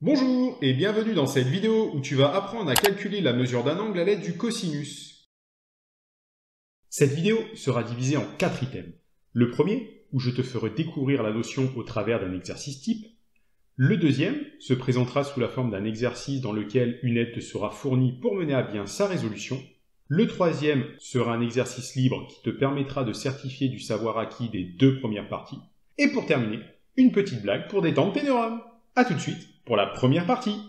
Bonjour et bienvenue dans cette vidéo où tu vas apprendre à calculer la mesure d'un angle à l'aide du cosinus. Cette vidéo sera divisée en 4 items. Le premier, où je te ferai découvrir la notion au travers d'un exercice type. Le deuxième se présentera sous la forme d'un exercice dans lequel une aide te sera fournie pour mener à bien sa résolution. Le troisième sera un exercice libre qui te permettra de certifier du savoir acquis des 2 premières parties. Et pour terminer, une petite blague pour détendre tes neurones. A tout de suite pour la première partie.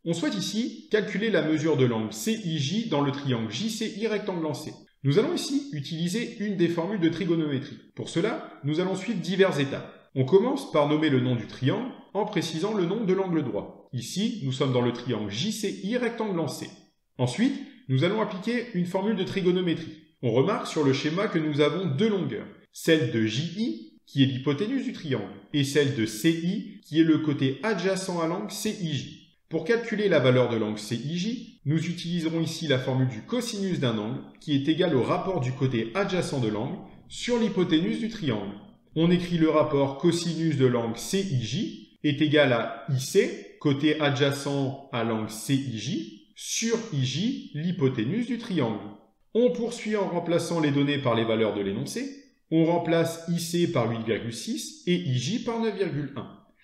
On souhaite ici calculer la mesure de l'angle CIJ dans le triangle JCI rectangle en C. Nous allons ici utiliser une des formules de trigonométrie. Pour cela, nous allons suivre diverses étapes. On commence par nommer le nom du triangle en précisant le nom de l'angle droit. Ici, nous sommes dans le triangle JCI rectangle en C. Ensuite, nous allons appliquer une formule de trigonométrie. On remarque sur le schéma que nous avons deux longueurs, celle de JI, qui est l'hypoténuse du triangle, et celle de CI, qui est le côté adjacent à l'angle CIJ. Pour calculer la valeur de l'angle CIJ, nous utiliserons ici la formule du cosinus d'un angle, qui est égal au rapport du côté adjacent de l'angle sur l'hypoténuse du triangle. On écrit le rapport cosinus de l'angle CIJ est égal à IC, côté adjacent à l'angle CIJ, sur IJ, l'hypoténuse du triangle. On poursuit en remplaçant les données par les valeurs de l'énoncé. On remplace IC par 8,6 et IJ par 9,1.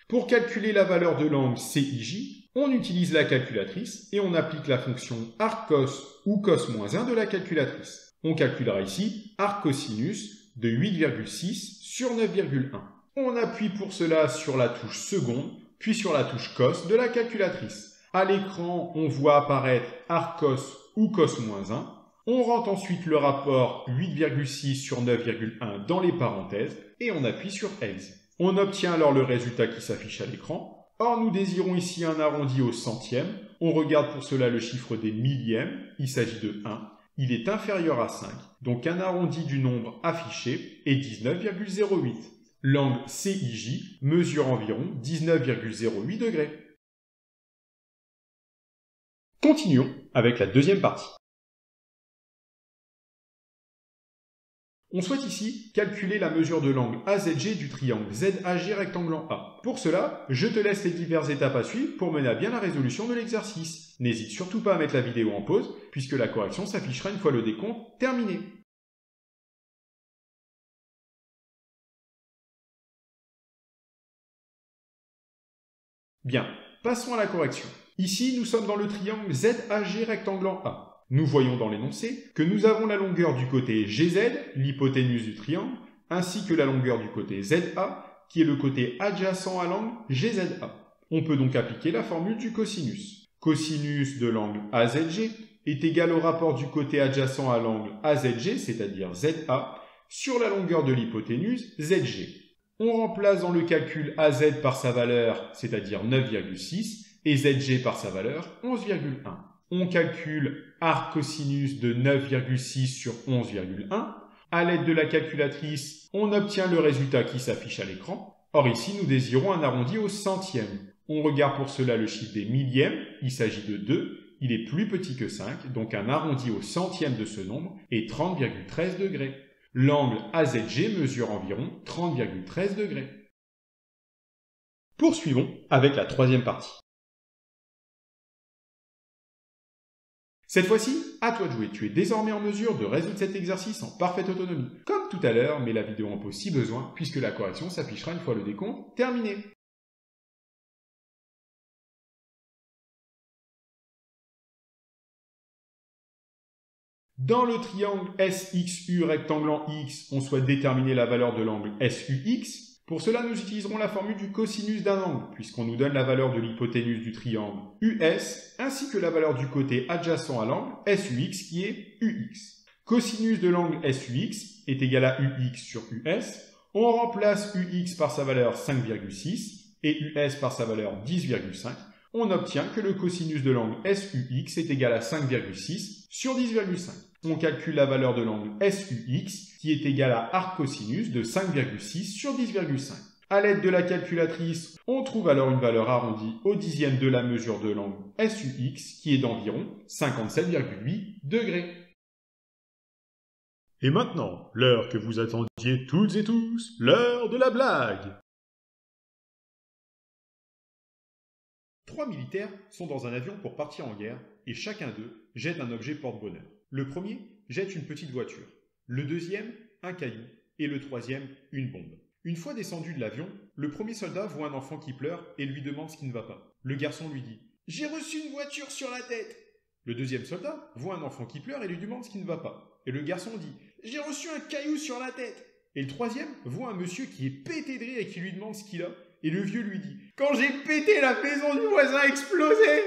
Pour calculer la valeur de l'angle CIJ, on utilise la calculatrice et on applique la fonction arccos ou cos-1 de la calculatrice. On calculera ici arccosinus de 8,6 sur 9,1. On appuie pour cela sur la touche seconde, puis sur la touche cos de la calculatrice. À l'écran, on voit apparaître arccos ou cos-1. On rentre ensuite le rapport 8,6 sur 9,1 dans les parenthèses et on appuie sur ELSE. On obtient alors le résultat qui s'affiche à l'écran. Or, nous désirons ici un arrondi au centième. On regarde pour cela le chiffre des millièmes. Il s'agit de 1. Il est inférieur à 5. Donc un arrondi du nombre affiché est 19,08. L'angle CIJ mesure environ 19,08 degrés. Continuons avec la deuxième partie. On souhaite ici calculer la mesure de l'angle AZG du triangle ZAG rectangle en A. Pour cela, je te laisse les diverses étapes à suivre pour mener à bien la résolution de l'exercice. N'hésite surtout pas à mettre la vidéo en pause, puisque la correction s'affichera une fois le décompte terminé. Bien, passons à la correction. Ici, nous sommes dans le triangle ZAG rectangle en A. Nous voyons dans l'énoncé que nous avons la longueur du côté GZ, l'hypoténuse du triangle, ainsi que la longueur du côté ZA, qui est le côté adjacent à l'angle GZA. On peut donc appliquer la formule du cosinus. Cosinus de l'angle AZG est égal au rapport du côté adjacent à l'angle AZG, c'est-à-dire ZA, sur la longueur de l'hypoténuse ZG. On remplace dans le calcul AZ par sa valeur, c'est-à-dire 9,6, et ZG par sa valeur, 11,1. On calcule arccosinus de 9,6 sur 11,1. À l'aide de la calculatrice, on obtient le résultat qui s'affiche à l'écran. Or ici, nous désirons un arrondi au centième. On regarde pour cela le chiffre des millièmes. Il s'agit de 2. Il est plus petit que 5, donc un arrondi au centième de ce nombre est 30,13 degrés. L'angle AZG mesure environ 30,13 degrés. Poursuivons avec la troisième partie. Cette fois-ci, à toi de jouer. Tu es désormais en mesure de résoudre cet exercice en parfaite autonomie. Comme tout à l'heure, mets la vidéo en pause si besoin, puisque la correction s'affichera une fois le décompte terminé. Dans le triangle SXU rectangle en X, on souhaite déterminer la valeur de l'angle SUX. Pour cela, nous utiliserons la formule du cosinus d'un angle, puisqu'on nous donne la valeur de l'hypoténuse du triangle US, ainsi que la valeur du côté adjacent à l'angle SUX, qui est UX. Cosinus de l'angle SUX est égal à UX sur US. On remplace UX par sa valeur 5,6 et US par sa valeur 10,5. On obtient que le cosinus de l'angle SUX est égal à 5,6 sur 10,5. On calcule la valeur de l'angle SUX qui est égal à arccosinus de 5,6 sur 10,5. À l'aide de la calculatrice, on trouve alors une valeur arrondie au dixième de la mesure de l'angle SUX qui est d'environ 57,8 degrés. Et maintenant, l'heure que vous attendiez toutes et tous, l'heure de la blague. 3 militaires sont dans un avion pour partir en guerre et chacun d'eux jette un objet porte-bonheur. Le premier jette une petite voiture, le deuxième un caillou et le troisième une bombe. Une fois descendu de l'avion, le premier soldat voit un enfant qui pleure et lui demande ce qui ne va pas. Le garçon lui dit « J'ai reçu une voiture sur la tête !» Le deuxième soldat voit un enfant qui pleure et lui demande ce qui ne va pas. Et le garçon dit « J'ai reçu un caillou sur la tête !» Et le troisième voit un monsieur qui est pété de rire et qui lui demande ce qu'il a. Et le vieux lui dit « Quand j'ai pété, la maison du voisin a explosé !»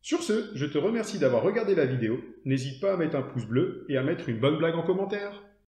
Sur ce, je te remercie d'avoir regardé la vidéo. N'hésite pas à mettre un pouce bleu et à mettre une bonne blague en commentaire.